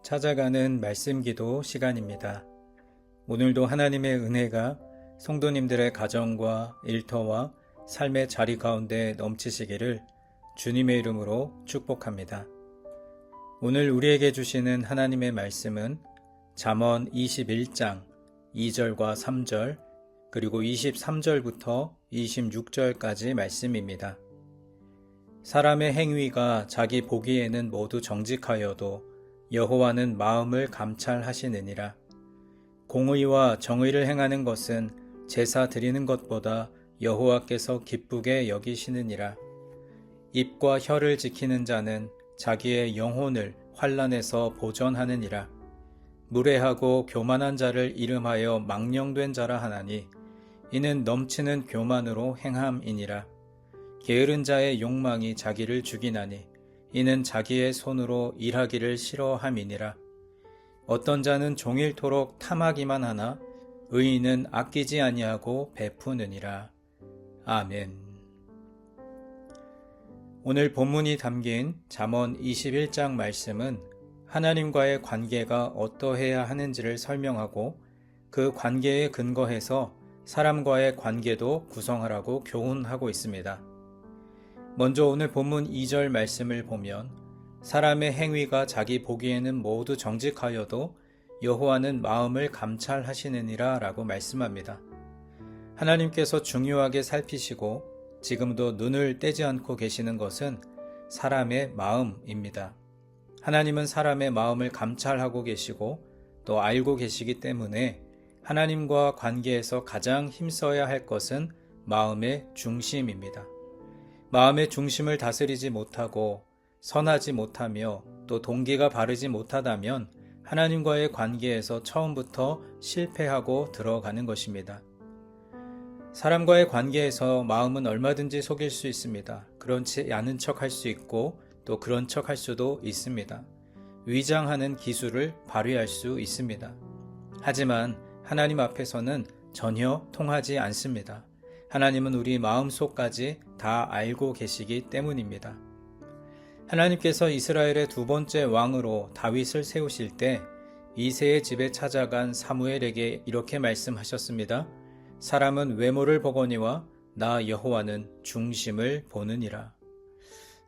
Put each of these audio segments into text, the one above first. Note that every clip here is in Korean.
찾아가는 말씀 기도 시간입니다. 오늘도 하나님의 은혜가 성도님들의 가정과 일터와 삶의 자리 가운데 넘치시기를 주님의 이름으로 축복합니다. 오늘 우리에게 주시는 하나님의 말씀은 잠언 21장 2절과 3절 그리고 23절부터 26절까지 말씀입니다. 사람의 행위가 자기 보기에는 모두 정직하여도 여호와는 마음을 감찰하시느니라. 공의와 정의를 행하는 것은 제사 드리는 것보다 여호와께서 기쁘게 여기시느니라. 입과 혀를 지키는 자는 자기의 영혼을 환난에서 보전하느니라. 무례하고 교만한 자를 이름하여 망령된 자라 하나니 이는 넘치는 교만으로 행함이니라. 게으른 자의 욕망이 자기를 죽이나니 이는 자기의 손으로 일하기를 싫어함이니라. 어떤 자는 종일토록 탐하기만 하나 의인은 아끼지 아니하고 베푸느니라. 아멘. 오늘 본문이 담긴 잠언 21장 말씀은 하나님과의 관계가 어떠해야 하는지를 설명하고 그 관계에 근거해서 사람과의 관계도 구성하라고 교훈하고 있습니다. 먼저 오늘 본문 2절 말씀을 보면 사람의 행위가 자기 보기에는 모두 정직하여도 여호와는 마음을 감찰하시느니라 라고 말씀합니다. 하나님께서 중요하게 살피시고 지금도 눈을 떼지 않고 계시는 것은 사람의 마음입니다. 하나님은 사람의 마음을 감찰하고 계시고 또 알고 계시기 때문에 하나님과 관계에서 가장 힘써야 할 것은 마음의 중심입니다. 마음의 중심을 다스리지 못하고 선하지 못하며 또 동기가 바르지 못하다면 하나님과의 관계에서 처음부터 실패하고 들어가는 것입니다. 사람과의 관계에서 마음은 얼마든지 속일 수 있습니다. 그렇지 않은 척 할 수 있고 또 그런 척 할 수도 있습니다. 위장하는 기술을 발휘할 수 있습니다. 하지만 하나님 앞에서는 전혀 통하지 않습니다. 하나님은 우리 마음속까지 다 알고 계시기 때문입니다. 하나님께서 이스라엘의 두 번째 왕으로 다윗을 세우실 때 이새의 집에 찾아간 사무엘에게 이렇게 말씀하셨습니다. 사람은 외모를 보거니와 나 여호와는 중심을 보느니라.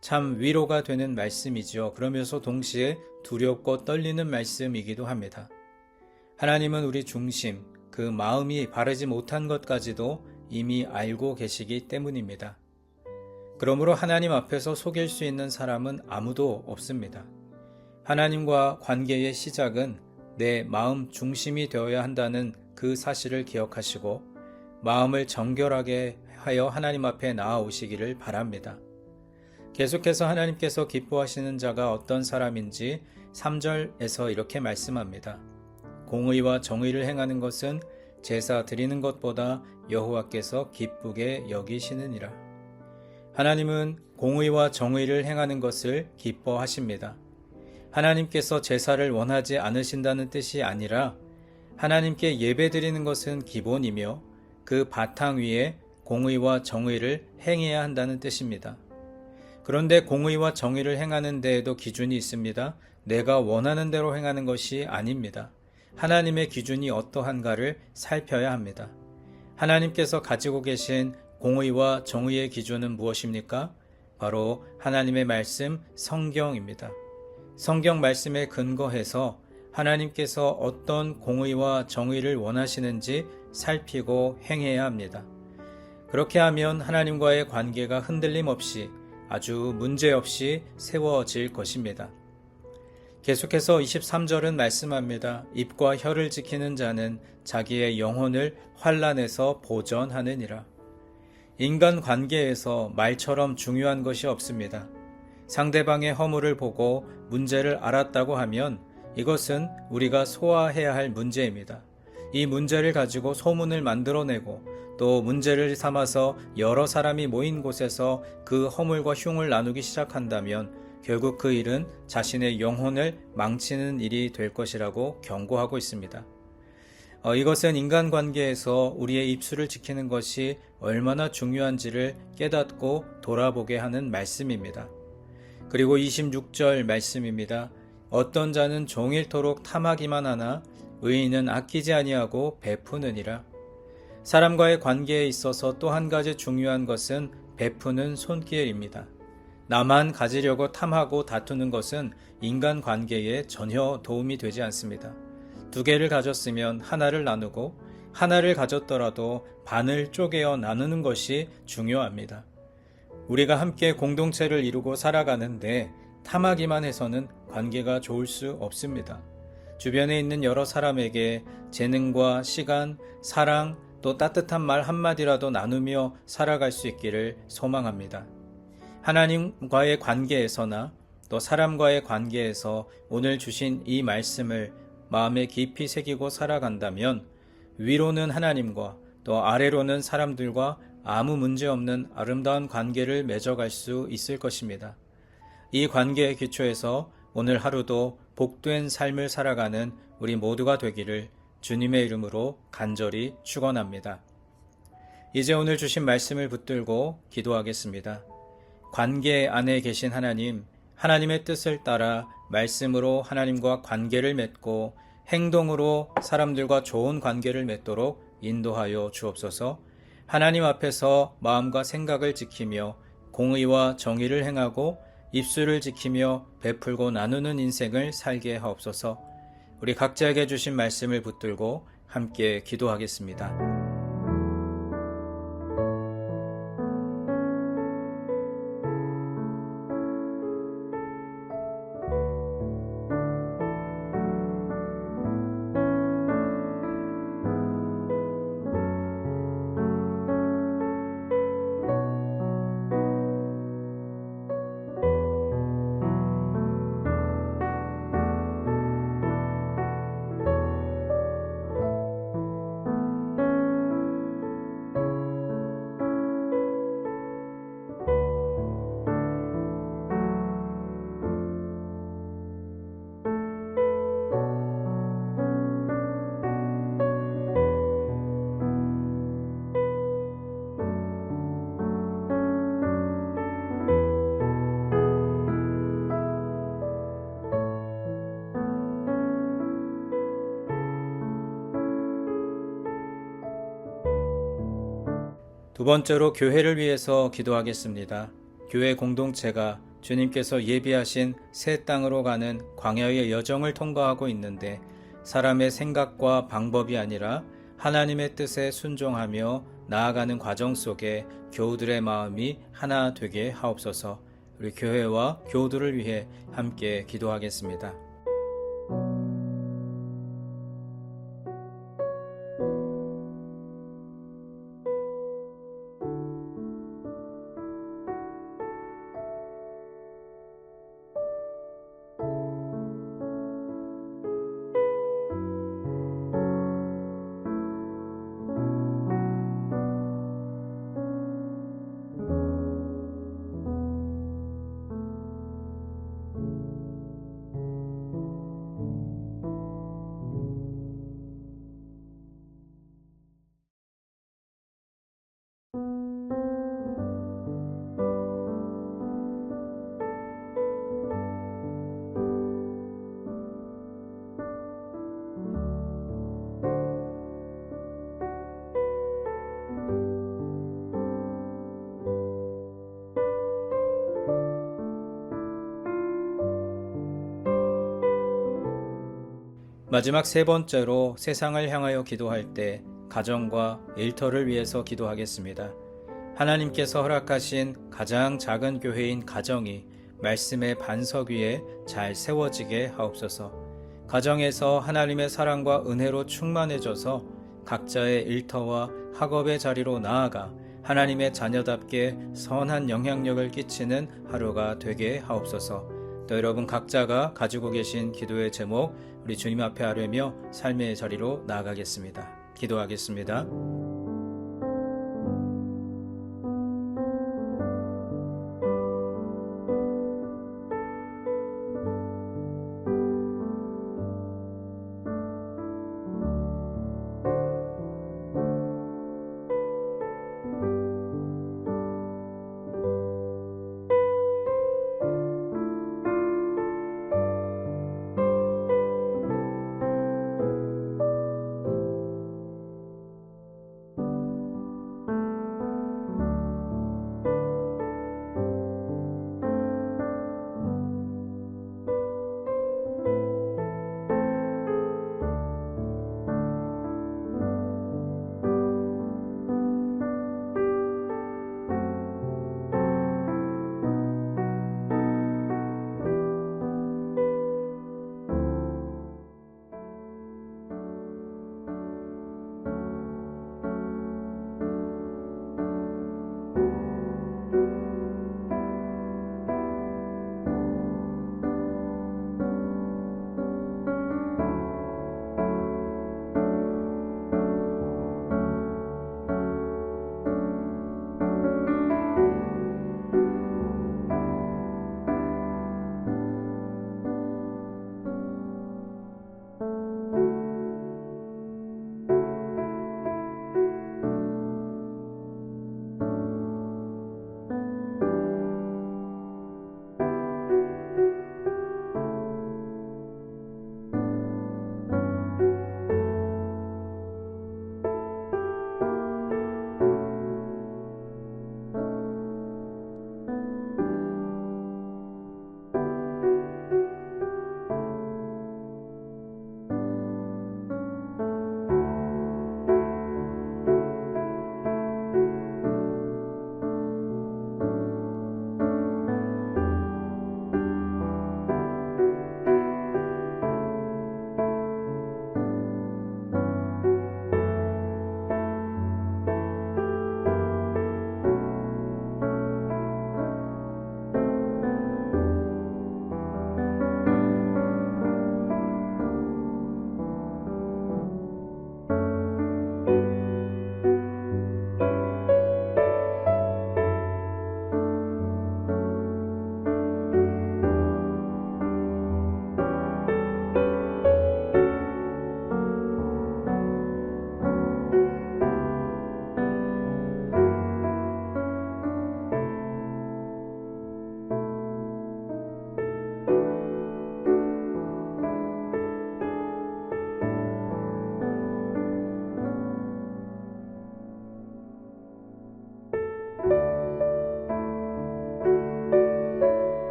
참 위로가 되는 말씀이지요. 그러면서 동시에 두렵고 떨리는 말씀이기도 합니다. 하나님은 우리 중심, 그 마음이 바르지 못한 것까지도 이미 알고 계시기 때문입니다. 그러므로 하나님 앞에서 속일 수 있는 사람은 아무도 없습니다. 하나님과 관계의 시작은 내 마음 중심이 되어야 한다는 그 사실을 기억하시고 마음을 정결하게 하여 하나님 앞에 나아오시기를 바랍니다. 계속해서 하나님께서 기뻐하시는 자가 어떤 사람인지 3절에서 이렇게 말씀합니다. 공의와 정의를 행하는 것은 제사 드리는 것보다 여호와께서 기쁘게 여기시느니라. 하나님은 공의와 정의를 행하는 것을 기뻐하십니다. 하나님께서 제사를 원하지 않으신다는 뜻이 아니라 하나님께 예배드리는 것은 기본이며 그 바탕 위에 공의와 정의를 행해야 한다는 뜻입니다. 그런데 공의와 정의를 행하는 데에도 기준이 있습니다. 내가 원하는 대로 행하는 것이 아닙니다. 하나님의 기준이 어떠한가를 살펴야 합니다. 하나님께서 가지고 계신 공의와 정의의 기준은 무엇입니까? 바로 하나님의 말씀 성경입니다. 성경 말씀에 근거해서 하나님께서 어떤 공의와 정의를 원하시는지 살피고 행해야 합니다. 그렇게 하면 하나님과의 관계가 흔들림 없이 아주 문제없이 세워질 것입니다. 계속해서 23절은 말씀합니다. 입과 혀를 지키는 자는 자기의 영혼을 환난에서 보전하느니라. 인간 관계에서 말처럼 중요한 것이 없습니다. 상대방의 허물을 보고 문제를 알았다고 하면 이것은 우리가 소화해야 할 문제입니다. 이 문제를 가지고 소문을 만들어내고 또 문제를 삼아서 여러 사람이 모인 곳에서 그 허물과 흉을 나누기 시작한다면 결국 그 일은 자신의 영혼을 망치는 일이 될 것이라고 경고하고 있습니다. 이것은 인간관계에서 우리의 입술을 지키는 것이 얼마나 중요한지를 깨닫고 돌아보게 하는 말씀입니다. 그리고 26절 말씀입니다. 어떤 자는 종일토록 탐하기만 하나 의인은 아끼지 아니하고 베푸느니라. 사람과의 관계에 있어서 또 한 가지 중요한 것은 베푸는 손길입니다. 나만 가지려고 탐하고 다투는 것은 인간 관계에 전혀 도움이 되지 않습니다. 두 개를 가졌으면 하나를 나누고 하나를 가졌더라도 반을 쪼개어 나누는 것이 중요합니다. 우리가 함께 공동체를 이루고 살아가는데 탐하기만 해서는 관계가 좋을 수 없습니다. 주변에 있는 여러 사람에게 재능과 시간, 사랑, 또 따뜻한 말 한마디라도 나누며 살아갈 수 있기를 소망합니다. 하나님과의 관계에서나 또 사람과의 관계에서 오늘 주신 이 말씀을 마음에 깊이 새기고 살아간다면 위로는 하나님과 또 아래로는 사람들과 아무 문제 없는 아름다운 관계를 맺어갈 수 있을 것입니다. 이 관계의 기초에서 오늘 하루도 복된 삶을 살아가는 우리 모두가 되기를 주님의 이름으로 간절히 축원합니다. 이제 오늘 주신 말씀을 붙들고 기도하겠습니다. 관계 안에 계신 하나님, 하나님의 뜻을 따라 말씀으로 하나님과 관계를 맺고 행동으로 사람들과 좋은 관계를 맺도록 인도하여 주옵소서. 하나님 앞에서 마음과 생각을 지키며 공의와 정의를 행하고 입술을 지키며 베풀고 나누는 인생을 살게 하옵소서. 우리 각자에게 주신 말씀을 붙들고 함께 기도하겠습니다. 두 번째로 교회를 위해서 기도하겠습니다. 교회 공동체가 주님께서 예비하신 새 땅으로 가는 광야의 여정을 통과하고 있는데 사람의 생각과 방법이 아니라 하나님의 뜻에 순종하며 나아가는 과정 속에 교우들의 마음이 하나 되게 하옵소서. 우리 교회와 교우들을 위해 함께 기도하겠습니다. 마지막 세 번째로 세상을 향하여 기도할 때 가정과 일터를 위해서 기도하겠습니다. 하나님께서 허락하신 가장 작은 교회인 가정이 말씀의 반석 위에 잘 세워지게 하옵소서. 가정에서 하나님의 사랑과 은혜로 충만해져서 각자의 일터와 학업의 자리로 나아가 하나님의 자녀답게 선한 영향력을 끼치는 하루가 되게 하옵소서. 또 여러분 각자가 가지고 계신 기도의 제목 우리 주님 앞에 아뢰며 삶의 자리로 나아가겠습니다. 기도하겠습니다.